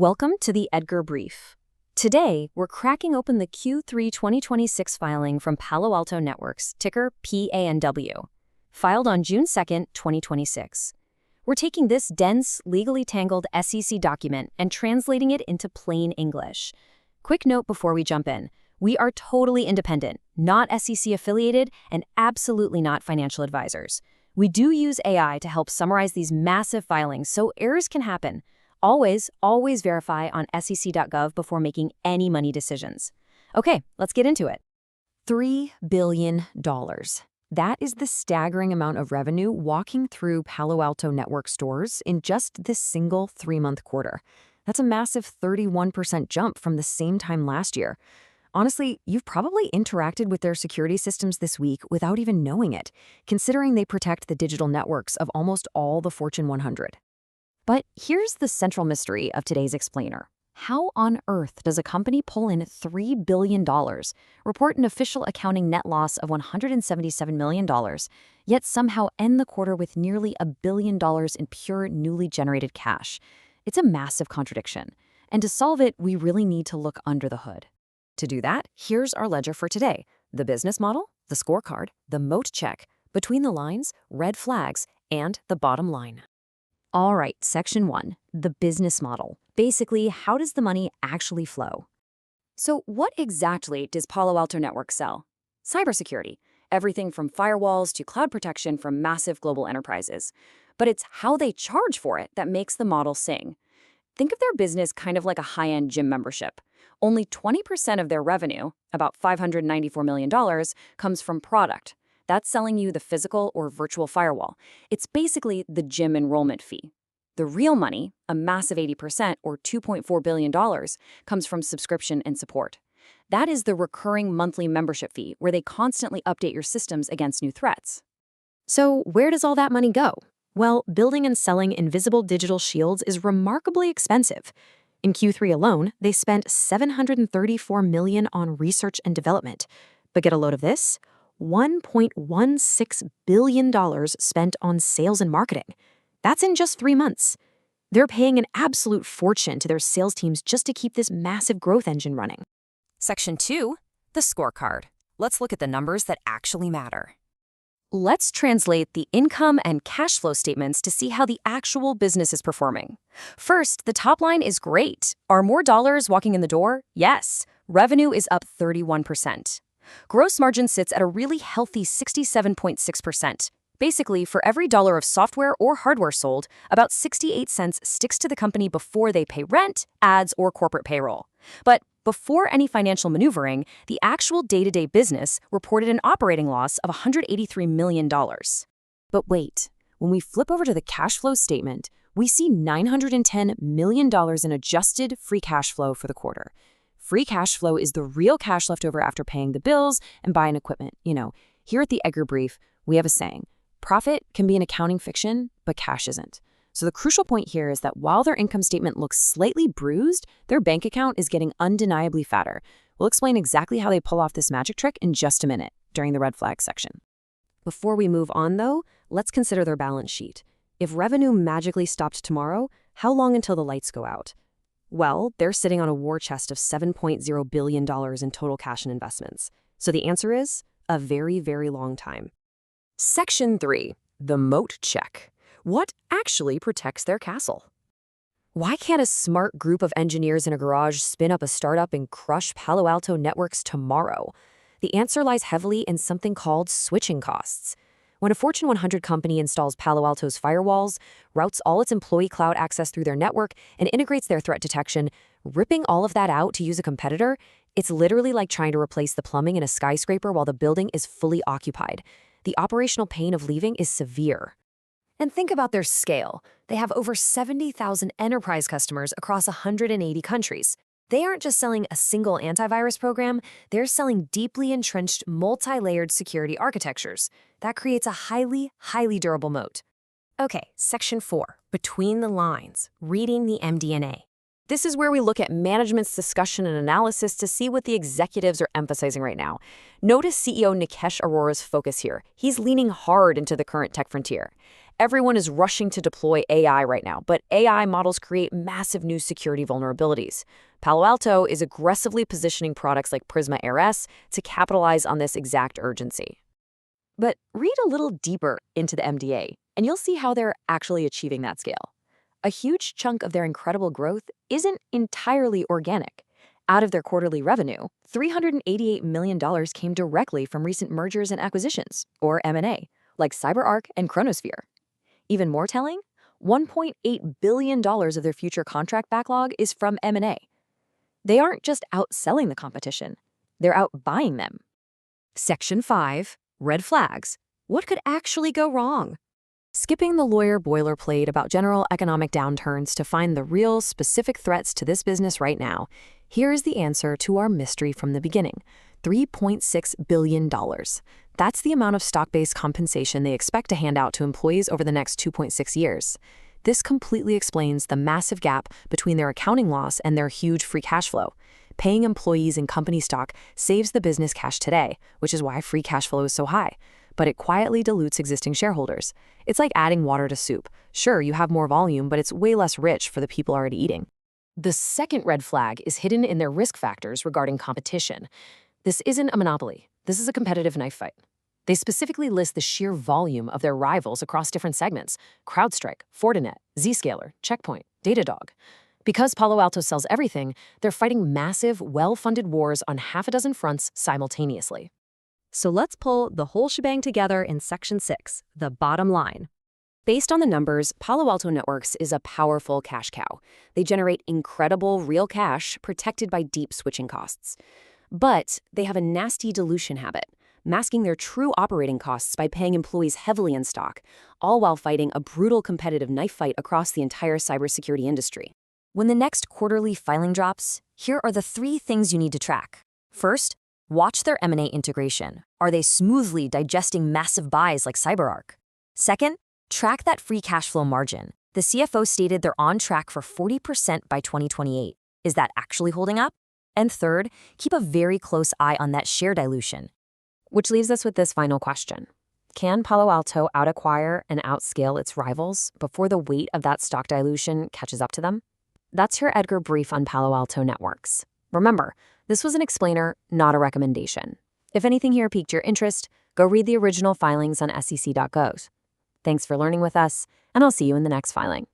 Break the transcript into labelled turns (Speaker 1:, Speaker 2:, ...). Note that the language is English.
Speaker 1: Welcome to the EDGAR Brief. Today, we're cracking open the Q3 2026 filing from Palo Alto Networks, ticker PANW, filed on June 2, 2026. We're taking this dense, legally tangled SEC document and translating it into plain English. Quick note before we jump in. We are totally independent, not SEC affiliated, and absolutely not financial advisors. We do use AI to help summarize these massive filings so errors can happen. Always verify on sec.gov before making any money decisions. Okay, let's get into it. $3 billion. That is the staggering amount of revenue walking through Palo Alto Networks stores in just this single 3-month quarter. That's a massive 31% jump from the same time last year. Honestly, you've probably interacted with their security systems this week without even knowing it, considering they protect the digital networks of almost all the Fortune 100. But here's the central mystery of today's explainer. How on earth does a company pull in $3 billion, report an official accounting net loss of $177 million, yet somehow end the quarter with nearly $1 billion in pure newly generated cash? It's a massive contradiction. And to solve it, we really need to look under the hood. To do that, here's our ledger for today. The business model, the scorecard, the moat check, between the lines, red flags, and the bottom line. All right, section 1, the business model. Basically, how does the money actually flow? So what exactly does Palo Alto Networks sell? Cybersecurity, everything from firewalls to cloud protection from massive global enterprises. But it's how they charge for it that makes the model sing. Think of their business kind of like a high-end gym membership. Only 20% of their revenue, about $594 million, comes from product. That's selling you the physical or virtual firewall. It's basically the gym enrollment fee. The real money, a massive 80% or $2.4 billion, comes from subscription and support. That is the recurring monthly membership fee where they constantly update your systems against new threats. So where does all that money go? Well, building and selling invisible digital shields is remarkably expensive. In Q3 alone, they spent $734 million on research and development. But get a load of this? $1.16 billion spent on sales and marketing. That's in just 3 months. They're paying an absolute fortune to their sales teams just to keep this massive growth engine running.
Speaker 2: Section 2, the scorecard. Let's look at the numbers that actually matter.
Speaker 1: Let's translate the income and cash flow statements to see how the actual business is performing. First, the top line is great. Are more dollars walking in the door? Yes. Revenue is up 31%. Gross margin sits at a really healthy 67.6%. Basically, for every dollar of software or hardware sold, about 68 cents sticks to the company before they pay rent, ads, or corporate payroll. But before any financial maneuvering, the actual day-to-day business reported an operating loss of $183 million. But wait, when we flip over to the cash flow statement, we see $910 million in adjusted free cash flow for the quarter. Free cash flow is the real cash left over after paying the bills and buying equipment. Here at the EDGAR Brief, we have a saying, profit can be an accounting fiction, but cash isn't. So the crucial point here is that while their income statement looks slightly bruised, their bank account is getting undeniably fatter. We'll explain exactly how they pull off this magic trick in just a minute during the red flag section. Before we move on, though, let's consider their balance sheet. If revenue magically stopped tomorrow, how long until the lights go out? Well, they're sitting on a war chest of $7.0 billion in total cash and investments. So the answer is a very, very long time. Section 3, the moat check. What actually protects their castle? Why can't a smart group of engineers in a garage spin up a startup and crush Palo Alto Networks tomorrow? The answer lies heavily in something called switching costs. When a Fortune 100 company installs Palo Alto's firewalls, routes all its employee cloud access through their network, and integrates their threat detection, ripping all of that out to use a competitor, it's literally like trying to replace the plumbing in a skyscraper while the building is fully occupied. The operational pain of leaving is severe. And think about their scale. They have over 70,000 enterprise customers across 180 countries. They aren't just selling a single antivirus program, they're selling deeply entrenched, multi-layered security architectures. That creates a highly, highly durable moat. Okay, section 4, between the lines, reading the MD&A. This is where we look at management's discussion and analysis to see what the executives are emphasizing right now. Notice CEO Nikesh Arora's focus here. He's leaning hard into the current tech frontier.
Speaker 2: Everyone is rushing to deploy AI right now, but AI models create massive new security vulnerabilities. Palo Alto is aggressively positioning products like Prisma ARS to capitalize on this exact urgency. But read a little deeper into the MDA, and you'll see how they're actually achieving that scale. A huge chunk of their incredible growth isn't entirely organic. Out of their quarterly revenue, $388 million came directly from recent mergers and acquisitions, or M&A, like CyberArk and Chronosphere. Even more telling, $1.8 billion of their future contract backlog is from M&A. They aren't just outselling the competition, they're outbuying them. Section 5, Red Flags. What could actually go wrong? Skipping the lawyer boilerplate about general economic downturns to find the real specific threats to this business right now, here is the answer to our mystery from the beginning: $3.6 billion. That's the amount of stock-based compensation they expect to hand out to employees over the next 2.6 years. This completely explains the massive gap between their accounting loss and their huge free cash flow. Paying employees in company stock saves the business cash today, which is why free cash flow is so high. But it quietly dilutes existing shareholders. It's like adding water to soup. Sure, you have more volume, but it's way less rich for the people already eating. The second red flag is hidden in their risk factors regarding competition. This isn't a monopoly. This is a competitive knife fight. They specifically list the sheer volume of their rivals across different segments: CrowdStrike, Fortinet, Zscaler, Checkpoint, Datadog. Because Palo Alto sells everything, they're fighting massive, well-funded wars on half a dozen fronts simultaneously. So let's pull the whole shebang together in Section 6, the bottom line. Based on the numbers, Palo Alto Networks is a powerful cash cow. They generate incredible real cash protected by deep switching costs. But they have a nasty dilution habit, masking their true operating costs by paying employees heavily in stock, all while fighting a brutal competitive knife fight across the entire cybersecurity industry. When the next quarterly filing drops, here are the 3 things you need to track. First, watch their M&A integration. Are they smoothly digesting massive buys like CyberArk? Second, track that free cash flow margin. The CFO stated they're on track for 40% by 2028. Is that actually holding up? And third, keep a very close eye on that share dilution. Which leaves us with this final question. Can Palo Alto out-acquire and outscale its rivals before the weight of that stock dilution catches up to them? That's your EDGAR brief on Palo Alto Networks. Remember, this was an explainer, not a recommendation. If anything here piqued your interest, go read the original filings on sec.gov. Thanks for learning with us, and I'll see you in the next filing.